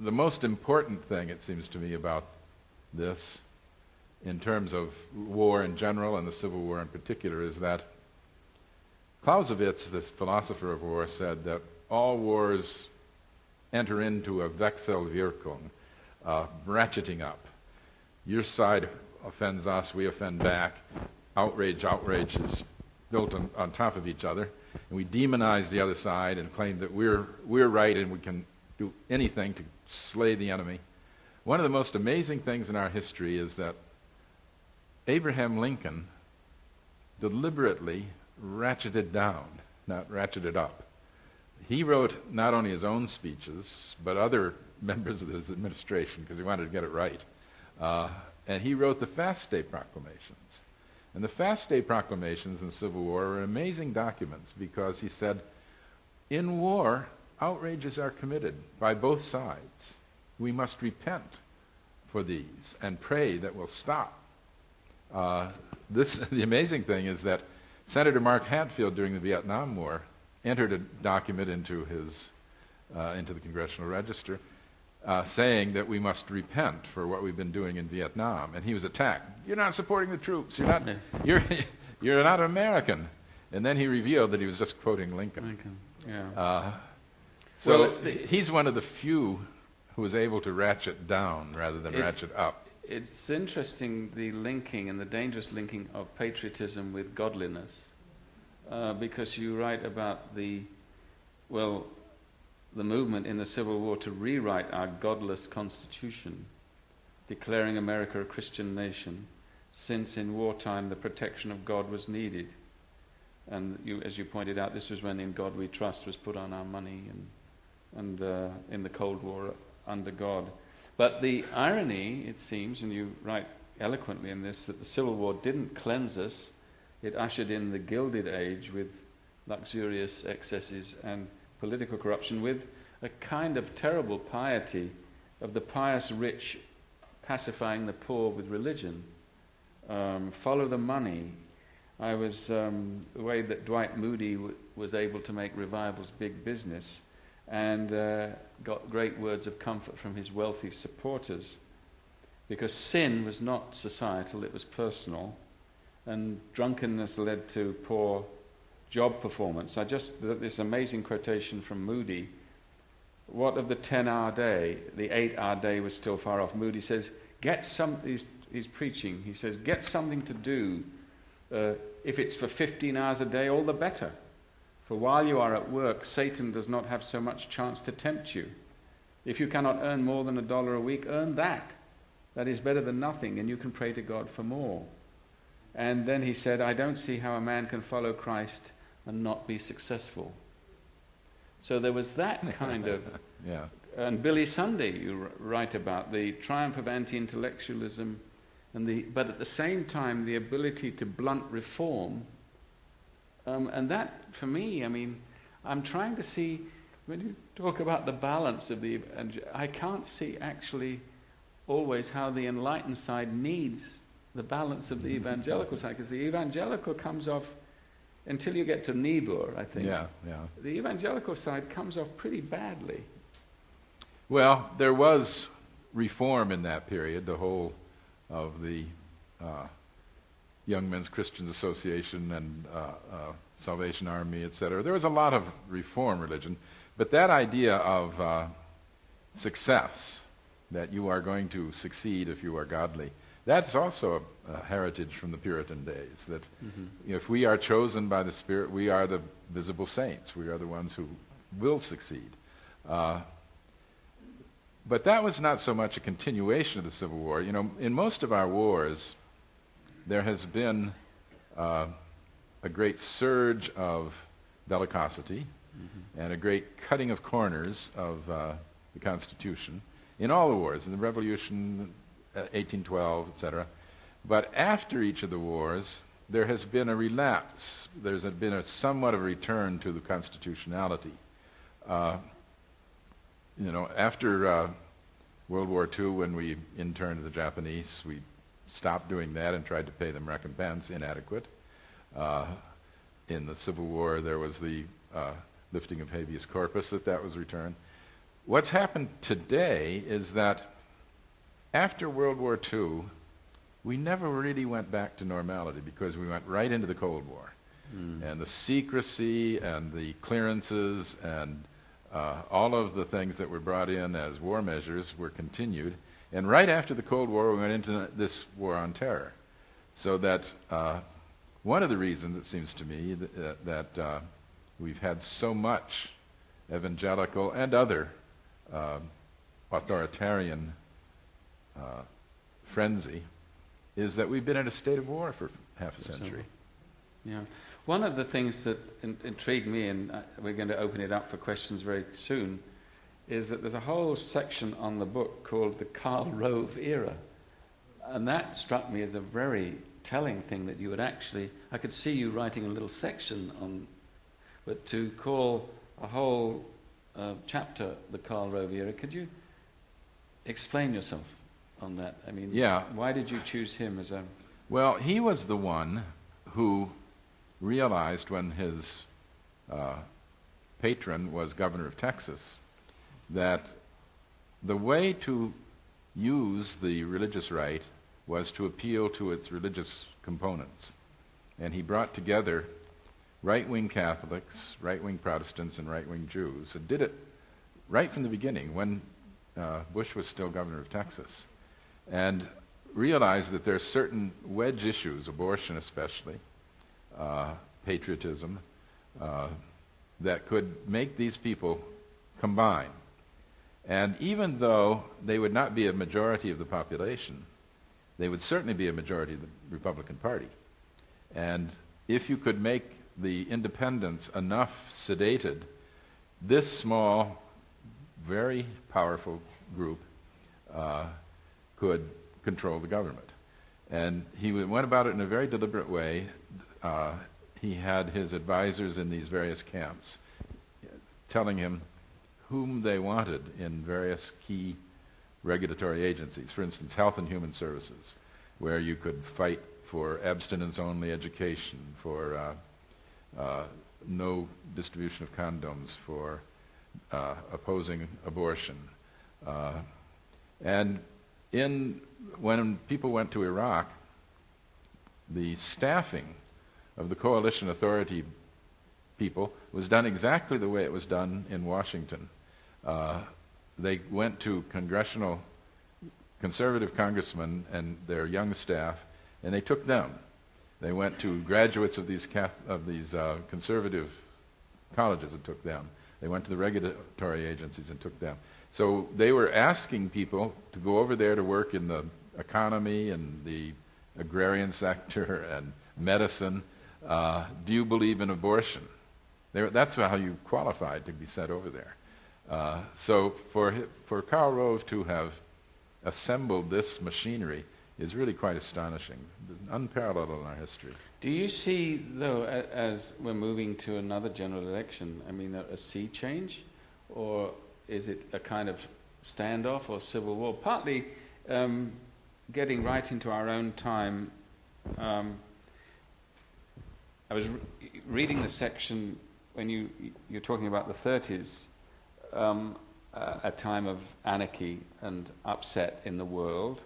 the most important thing, it seems to me, about this, in terms of war in general and the Civil War in particular, is that Clausewitz, this philosopher of war, said that all wars enter into a Wechselwirkung, ratcheting up. Your side offends us, we offend back. Outrage is built on top of each other, and we demonize the other side and claim that we're right and we can do anything to slay the enemy. One of the most amazing things in our history is that Abraham Lincoln deliberately ratcheted down, not ratcheted up. He wrote not only his own speeches, but other members of his administration, because he wanted to get it right. And he wrote the Fast Day Proclamations. And the Fast Day Proclamations in the Civil War are amazing documents, because he said, in war, outrages are committed by both sides. We must repent for these and pray that we'll stop. The amazing thing is that Senator Mark Hatfield, during the Vietnam War, entered a document into the Congressional Register saying that we must repent for what we've been doing in Vietnam, and he was attacked. You're not supporting the troops. You're not American. And then he revealed that he was just quoting Lincoln. Yeah. He's one of the few who was able to ratchet down rather than ratchet up. It's interesting, the linking and the dangerous linking of patriotism with godliness, because you write about the movement in the Civil War to rewrite our godless constitution, declaring America a Christian nation, since in wartime the protection of God was needed. And as you pointed out, this was when In God We Trust was put on our money, and in the Cold War under God. But the irony, it seems, and you write eloquently in this, that the Civil War didn't cleanse us. It ushered in the Gilded Age with luxurious excesses and political corruption, with a kind of terrible piety of the pious rich pacifying the poor with religion. Follow the money. The way that Dwight Moody was able to make revivals big business, and got great words of comfort from his wealthy supporters, because sin was not societal, it was personal, and drunkenness led to poor job performance. This amazing quotation from Moody, what of the 10-hour day? The 8-hour day was still far off. Moody says, he's preaching, he says, get something to do. If it's for 15 hours a day, all the better. For while you are at work, Satan does not have so much chance to tempt you. If you cannot earn more than $1 a week, earn that. That is better than nothing, and you can pray to God for more. And then he said, I don't see how a man can follow Christ and not be successful. So there was that kind of... Yeah. And Billy Sunday, you write about the triumph of anti-intellectualism, but at the same time, the ability to blunt reform. And that, for me, I'm trying to see, when you talk about the balance of I can't see actually always how the enlightened side needs the balance of the evangelical side, because the evangelical comes off, until you get to Niebuhr, I think. Yeah. The evangelical side comes off pretty badly. Well, there was reform in that period, the whole of the Young Men's Christians Association and Salvation Army, etc. There was a lot of reform religion, but that idea of success, that you are going to succeed if you are godly, that's also a heritage from the Puritan days, that if we are chosen by the Spirit, we are the visible saints. We are the ones who will succeed. But that was not so much a continuation of the Civil War. In most of our wars, there has been a great surge of bellicosity and a great cutting of corners of the Constitution in all the wars, in the Revolution, 1812, etc. But after each of the wars, there has been a relapse. There's been a somewhat of a return to the constitutionality. After World War II, when we interned the Japanese, we stopped doing that and tried to pay them recompense, inadequate. In the Civil War, there was the lifting of habeas corpus, that was returned. what's happened today is that after World War II, we never really went back to normality because we went right into the Cold War. And the secrecy and the clearances and all of the things that were brought in as war measures were continued. And right after the Cold War, we went into this war on terror. So that one of the reasons, it seems to me, that we've had so much evangelical and other authoritarian frenzy is that we've been in a state of war for half a century. Yeah. One of the things that intrigued me, and we're going to open it up for questions very soon, is that there's a whole section on the book called the Karl Rove era. And that struck me as a very telling thing, that you would actually, I could see you writing a little section on, but to call a whole chapter the Karl Rove era, could you explain yourself on that? I mean, yeah. Why did you choose him as a... Well, he was the one who realized when his patron was governor of Texas that the way to use the religious right was to appeal to its religious components. And he brought together right-wing Catholics, right-wing Protestants, and right-wing Jews, and did it right from the beginning when Bush was still governor of Texas, and realized that there are certain wedge issues, abortion especially, patriotism, that could make these people combine. And even though they would not be a majority of the population, they would certainly be a majority of the Republican Party. And if you could make the independents enough sedated, this small, very powerful group could control the government. And he went about it in a very deliberate way. He had his advisors in these various camps telling him whom they wanted in various key regulatory agencies. For instance, Health and Human Services, where you could fight for abstinence-only education, for no distribution of condoms, for opposing abortion. And when people went to Iraq, the staffing of the coalition authority people was done exactly the way it was done in Washington. They went to congressional conservative congressmen and their young staff, and they took them. They went to graduates of these conservative colleges and took them. They went to the regulatory agencies and took them. So they were asking people to go over there to work in the economy and the agrarian sector and medicine. Do you believe in abortion? That's how you qualified to be sent over there. So for Karl Rove to have assembled this machinery is really quite astonishing, unparalleled in our history. Do you see, though, as we're moving to another general election, I mean, a sea change? Or is it a kind of standoff or civil war? Partly getting right into our own time. I was reading the section when you're talking about the 30s, a time of anarchy and upset in the world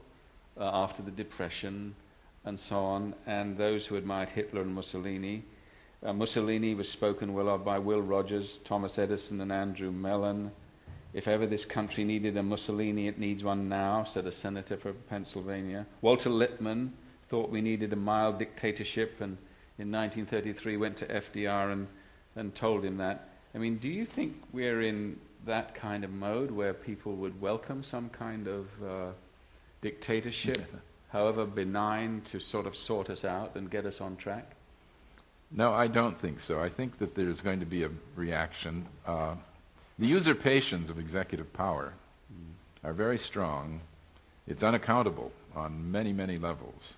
after the Depression and so on, and those who admired Hitler and Mussolini. Mussolini was spoken well of by Will Rogers, Thomas Edison, and Andrew Mellon. If ever this country needed a Mussolini, it needs one now, said a senator from Pennsylvania. Walter Lippmann thought we needed a mild dictatorship, and in 1933 went to FDR and told him that. I mean, do you think we're in that kind of mode where people would welcome some kind of dictatorship, however benign, to sort of sort us out and get us on track? No, I don't think so. I think that there's going to be a reaction. The usurpations of executive power are very strong. It's unaccountable on many, many levels.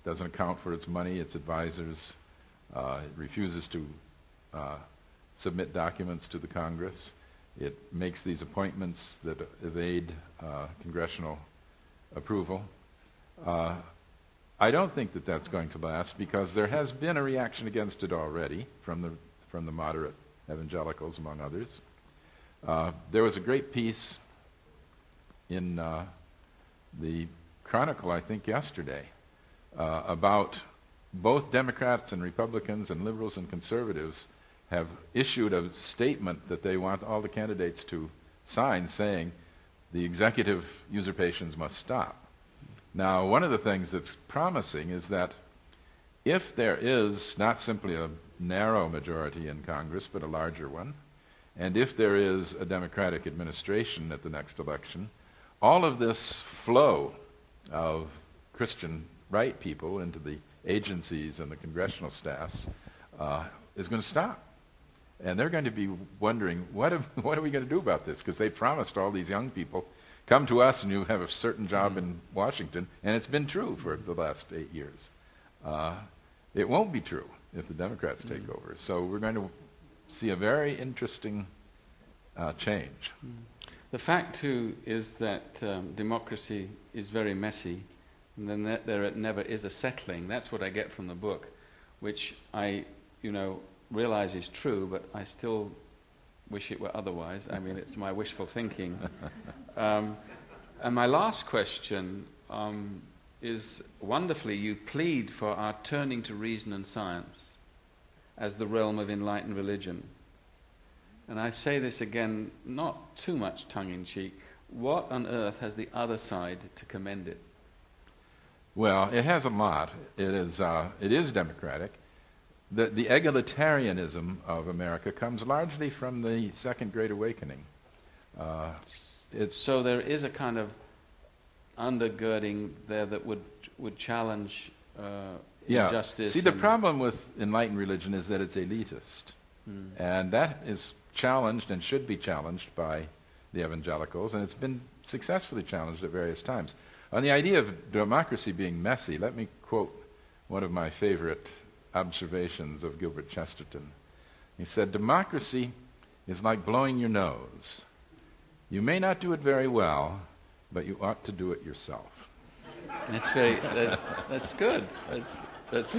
Doesn't account for its money, its advisors. It refuses to submit documents to the Congress. It makes these appointments that evade congressional approval. I don't think that that's going to last because there has been a reaction against it already from the moderate evangelicals, among others. There was a great piece in the Chronicle, I think, yesterday, about both Democrats and Republicans and liberals and conservatives have issued a statement that they want all the candidates to sign saying the executive usurpations must stop. Now, one of the things that's promising is that if there is not simply a narrow majority in Congress, but a larger one, and if there is a Democratic administration at the next election, all of this flow of Christian right people into the agencies and the congressional staffs is going to stop. And they're going to be wondering, what are we going to do about this? Because they promised all these young people, come to us and you have a certain job in Washington, and it's been true for the last 8 years. It won't be true if the Democrats take over. So we're going to see a very interesting change. The fact, too, is that democracy is very messy, and then there never is a settling. That's what I get from the book, which I, realize is true, but I still wish it were otherwise. I mean, it's my wishful thinking. And my last question is, wonderfully, you plead for our turning to reason and science as the realm of enlightened religion. And I say this again, not too much tongue-in-cheek. What on earth has the other side to commend it? Well, it has a lot. It is democratic. The egalitarianism of America comes largely from the Second Great Awakening. So there is a kind of undergirding there that would challenge injustice. See, the problem with enlightened religion is that it's elitist. And that is challenged and should be challenged by the evangelicals, and it's been successfully challenged at various times. On the idea of democracy being messy, let me quote one of my favorite observations of Gilbert Chesterton. He said, "Democracy is like blowing your nose. You may not do it very well, but you ought to do it yourself." That's good. That's